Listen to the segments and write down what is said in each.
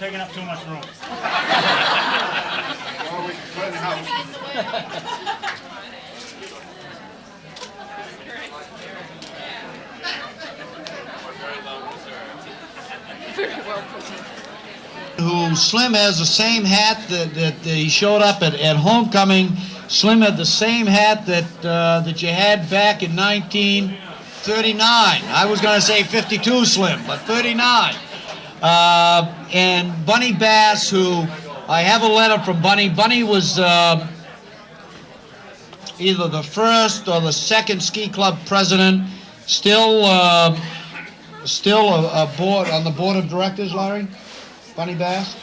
taking up too much room. Who Slim has the same hat that he showed up at homecoming. Slim had the same hat that you had back in 1939. I was going to say 52, Slim, but 39. And Bunny Bass, who I have a letter from Bunny. Bunny was either the first or the second ski club president. Still a board on the board of directors, Larry. Bunny Bass,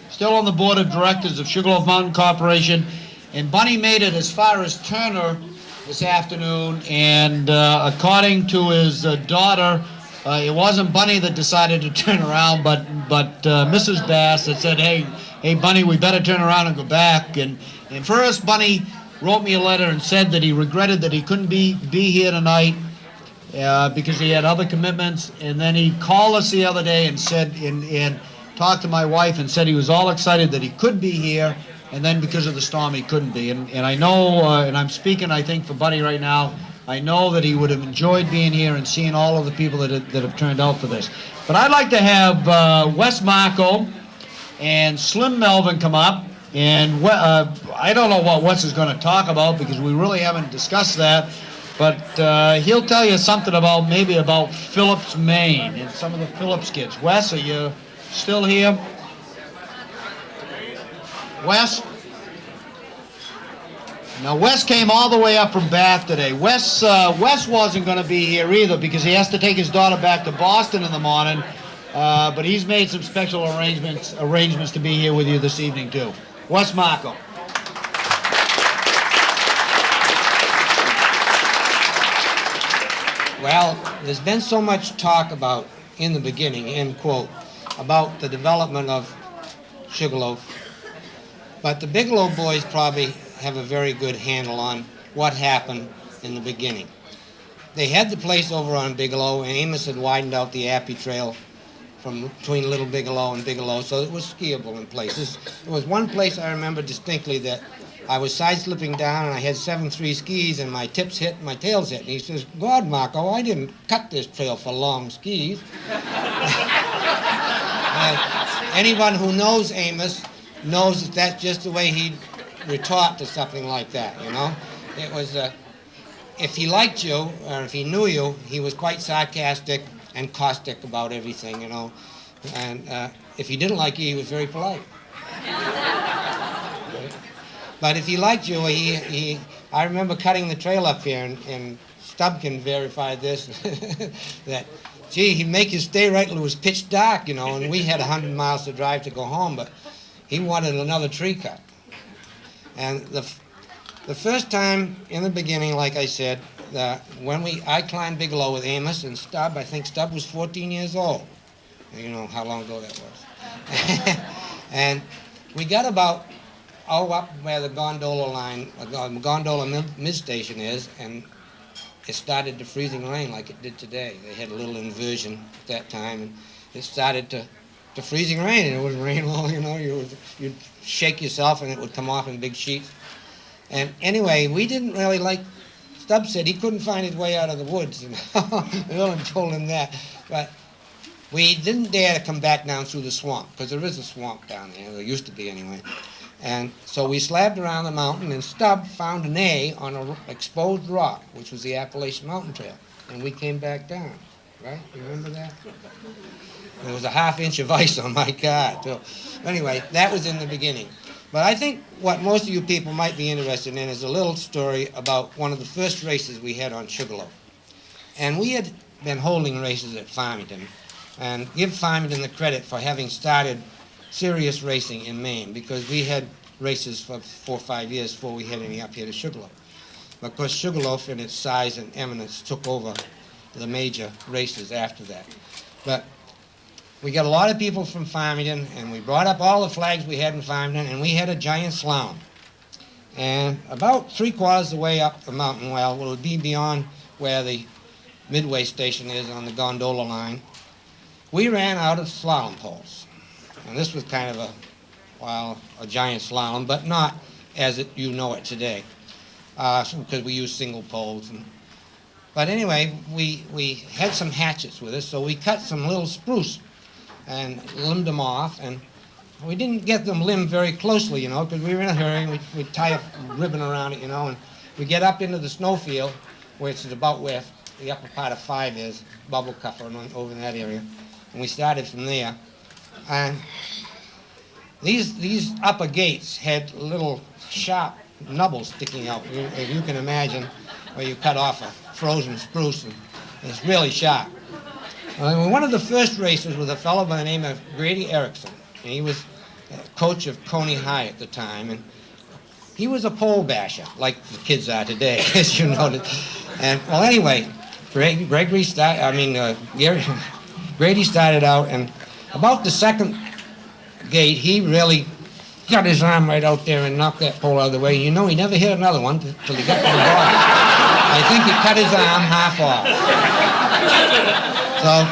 still on the board of directors of Sugarloaf Mountain Corporation, and Bunny made it as far as Turner this afternoon, and according to his daughter, it wasn't Bunny that decided to turn around, but Mrs. Bass that said, hey Bunny, we better turn around and go back. And first Bunny wrote me a letter and said that he regretted that he couldn't be here tonight because he had other commitments, and then he called us the other day and said, and talked to my wife and said he was all excited that he could be here, and then because of the storm he couldn't be. And I know, and I'm speaking I think for Buddy right now, I know that he would have enjoyed being here and seeing all of the people that have turned out for this. But I'd like to have Wes Marco and Slim Melvin come up, and I don't know what Wes is going to talk about because we really haven't discussed that, but he'll tell you something maybe about Phillips, Maine, and some of the Phillips kids. Wes, are you still here? Wes? Now, Wes came all the way up from Bath today. Wes wasn't going to be here either because he has to take his daughter back to Boston in the morning, but he's made some special arrangements to be here with you this evening, too. Wes Marco. Well, there's been so much talk about, in the beginning, end quote, about the development of Sugarloaf, but the Bigelow boys probably have a very good handle on what happened in the beginning. They had the place over on Bigelow, and Amos had widened out the Appy Trail from between Little Bigelow and Bigelow, so it was skiable in places. There was one place I remember distinctly that I was side-slipping down, and I had 7.3 skis, and my tips hit, and my tails hit. And he says, God, Marco, I didn't cut this trail for long skis. Anyone who knows Amos knows that that's just the way he'd retort to something like that, you know? It was, if he liked you, or if he knew you, he was quite sarcastic and caustic about everything, you know? And if he didn't like you, he was very polite. But if he liked you, I remember cutting the trail up here, and Stubb can verify this, that, gee, he'd make you stay right till it was pitch dark, you know, and we had 100 miles to drive to go home, but he wanted another tree cut. And the first time in the beginning, like I said, when I climbed Bigelow with Amos and Stubb, I think Stubb was 14 years old. You know how long ago that was. And we got about up where the gondola line, gondola mid-station is, and it started to freezing rain like it did today. They had a little inversion at that time, and it started to freezing rain, and it would rain all, you know, you'd shake yourself and it would come off in big sheets. And anyway, we didn't really like, Stubb said he couldn't find his way out of the woods, you know. Ellen told him that. But we didn't dare to come back down through the swamp, because there is a swamp down there, there used to be anyway. And so we slabbed around the mountain, and Stubb found an A on an exposed rock, which was the Appalachian Mountain Trail. And we came back down, right? You remember that? There was a half-inch of ice on my car, too. Anyway, that was in the beginning. But I think what most of you people might be interested in is a little story about one of the first races we had on Sugarloaf. And we had been holding races at Farmington, and give Farmington the credit for having started serious racing in Maine, because we had races for 4 or 5 years before we had any up here to Sugarloaf. But of course, Sugarloaf in its size and eminence took over the major races after that. But we got a lot of people from Farmington, and we brought up all the flags we had in Farmington, and we had a giant slalom. And about 3/4 of the way up the mountain, well, it would be beyond where the midway station is on the gondola line, we ran out of slalom poles. And this was kind of a giant slalom, but not as you know it today, because we used single poles. But anyway, we had some hatchets with us, so we cut some little spruce and limbed them off, and we didn't get them limbed very closely, you know, because we were in a hurry. We'd tie a ribbon around it, you know, and we get up into the snowfield, which is about where the upper part of 5 is, bubble cover over in that area, and we started from there. And these upper gates had little sharp nubbles sticking out, if you can imagine, where you cut off a frozen spruce, and it's really sharp. One of the first races was a fellow by the name of Grady Erickson, and he was coach of Coney High at the time, and he was a pole basher, like the kids are today, as you noted. And well, anyway, Grady started out, and about the second gate, he really got his arm right out there and knocked that pole out of the way. You know, he never hit another one till he got to the bottom. I think he cut his arm half off. So,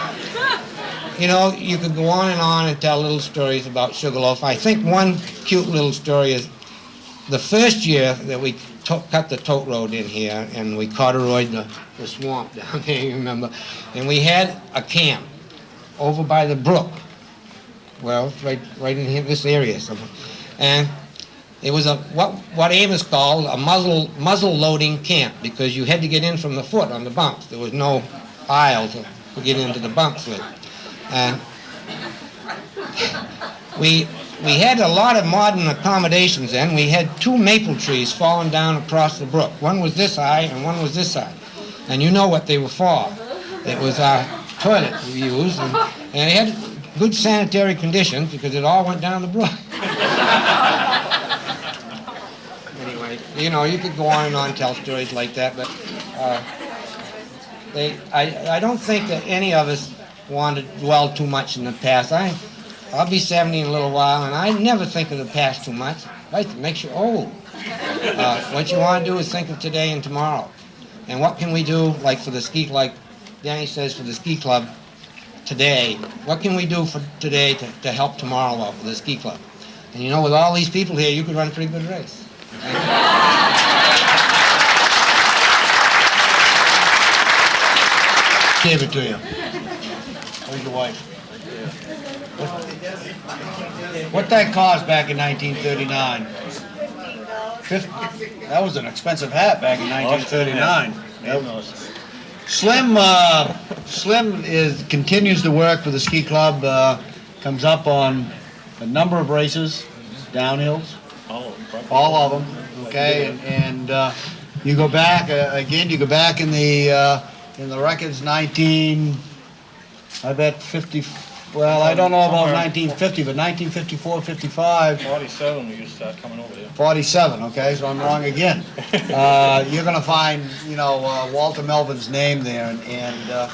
you know, you could go on and tell little stories about Sugarloaf. I think one cute little story is the first year that we cut the tote road in here, and we corduroyed the swamp down there, you remember, and we had a camp over by the brook. Well, right in here, this area somewhere. And it was what Amos called a muzzle loading camp, because you had to get in from the foot on the bunks. There was no aisle to get into the bunks with. And we had a lot of modern accommodations then. We had 2 maple trees falling down across the brook. One was this high and one was this high. And you know what they were for. It was our toilet we used, and it had good sanitary conditions because it all went down the brook. Anyway, you know, you could go on and tell stories like that, but I don't think that any of us want to dwell too much in the past. I'll be 70 in a little while, and I never think of the past too much. It makes you old. What you want to do is think of today and tomorrow. And what can we do, like Danny says, for the ski club today? What can we do for today to help tomorrow out for the ski club? And you know, with all these people here, you could run a pretty good race. Gave it to you. Where's your wife? What that cost back in 1939? That was an expensive hat back in 1939. Slim continues to work for the ski club. Comes up on a number of races, downhills, all of them. Okay, and you go back again. You go back in the records, 50. Well, I don't know about 1950, but 1954, 55. 47 we used to start coming over here. 47, okay, so I'm wrong again. You're going to find, you know, Walter Melvin's name there, and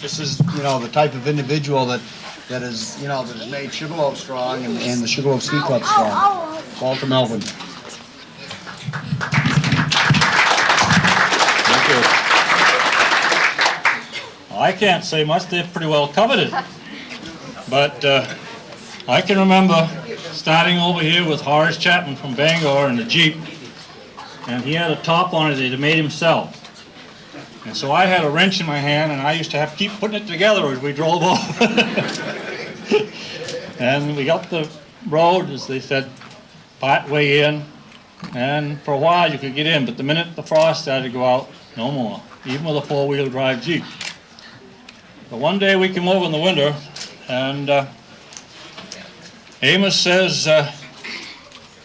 this is, you know, the type of individual that has, you know, that has made Sugarloaf strong and the Sugarloaf Ski Club strong. Walter Melvin. Thank you. Well, I can't say much. They're pretty well covered it. But I can remember starting over here with Horace Chapman from Bangor in the Jeep, and he had a top on it that he made himself. And so I had a wrench in my hand, and I used to have to keep putting it together as we drove over. And we got the road, as they said, part way in, and for a while you could get in, but the minute the frost started to go out, no more, even with a four-wheel drive Jeep. But one day we came over in the winter, and Amos says, we're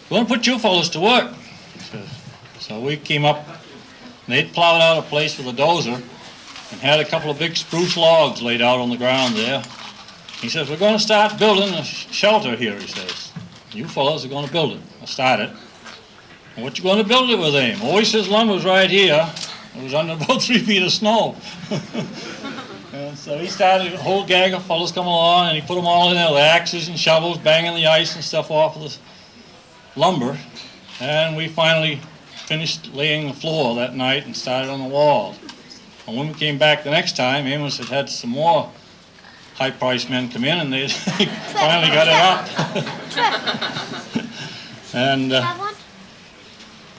going to put you fellows to work. So we came up, and they'd plowed out a place with a dozer and had a couple of big spruce logs laid out on the ground there. He says, we're going to start building a shelter here, he says. You fellows are going to build it. I'll start it. And what you going to build it with, Aim? Oh, he says, lumber's right here. It was under about 3 feet of snow. And so he started a whole gang of fellows come along, and he put them all in there with axes and shovels, banging the ice and stuff off of the lumber. And we finally finished laying the floor that night and started on the walls. And when we came back the next time, Amos had some more high-priced men come in, and they finally got it up. And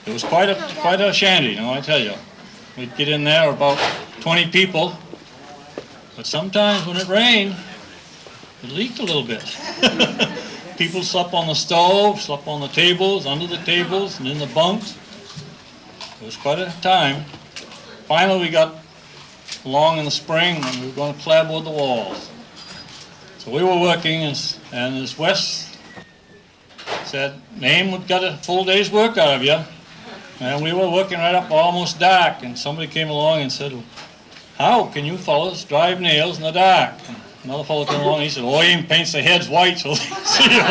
it was quite a shanty, you know, I tell you. We'd get in there about 20 people, but sometimes when it rained, it leaked a little bit. People slept on the stove, slept on the tables, under the tables, and in the bunks. It was quite a time. Finally, we got along in the spring, and we were going to clapboard the walls. So we were working, and as Wes said, Name, we've got a full day's work out of you. And we were working right up almost dark, and somebody came along and said, how can you fellows drive nails in the dark? And another fellow came along and he said, oh, he even paints the heads white so they can see them.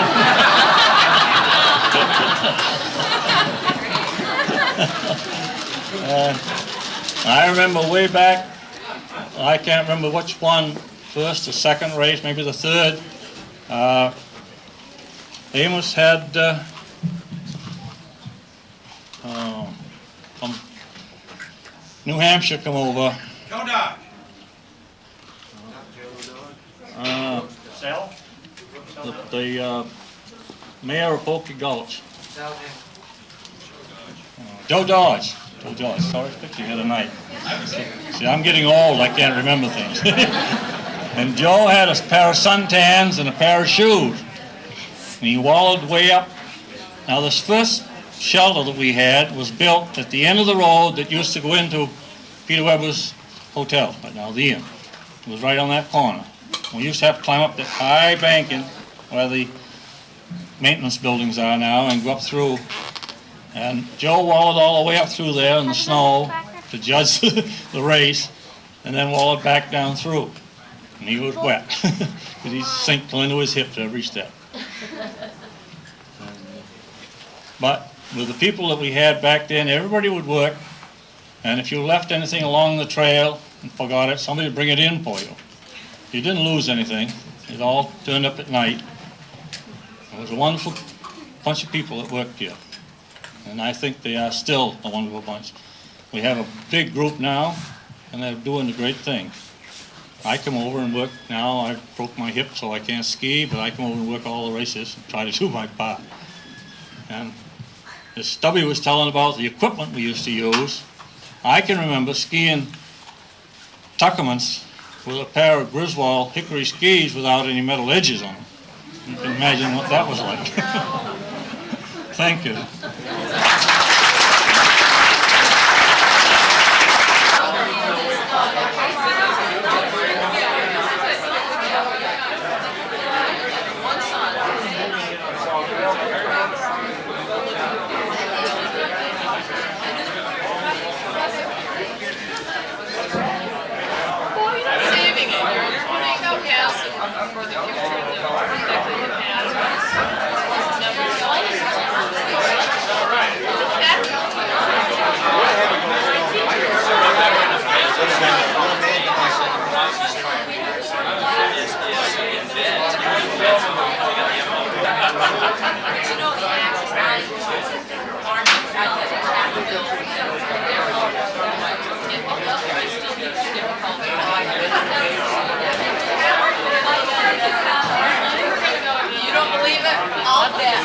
I remember way back, I can't remember which one, first or second race, maybe the third. Amos had from New Hampshire come over. Joe Dodge. The mayor of Polka Gulch. Joe Dodge. Joe Dodge. Sorry, picture here tonight. See, I'm getting old. I can't remember things. And Joe had a pair of suntans and a pair of shoes. And he wallowed way up. Now, this first shelter that we had was built at the end of the road that used to go into Peter Weber's hotel, right now the inn. It was right on that corner. We used to have to climb up that high banking where the maintenance buildings are now and go up through. And Joe wallowed all the way up through there in the snow to judge the race, and then wallowed back down through. And he was wet, because he'd sink till into his hips every step. But with the people that we had back then, everybody would work, and if you left anything along the trail and forgot it, somebody would bring it in for you. You didn't lose anything. It all turned up at night. It was a wonderful bunch of people that worked here, and I think they are still a wonderful bunch. We have a big group now, and they're doing a great thing. I come over and work now. I broke my hip, so I can't ski, but I come over and work all the races and try to do my part. And as Stubby was telling about the equipment we used to use, I can remember skiing Tuckermans with a pair of Griswold hickory skis without any metal edges on them. You can imagine what that was like. Thank you. You don't believe it? I'll bet.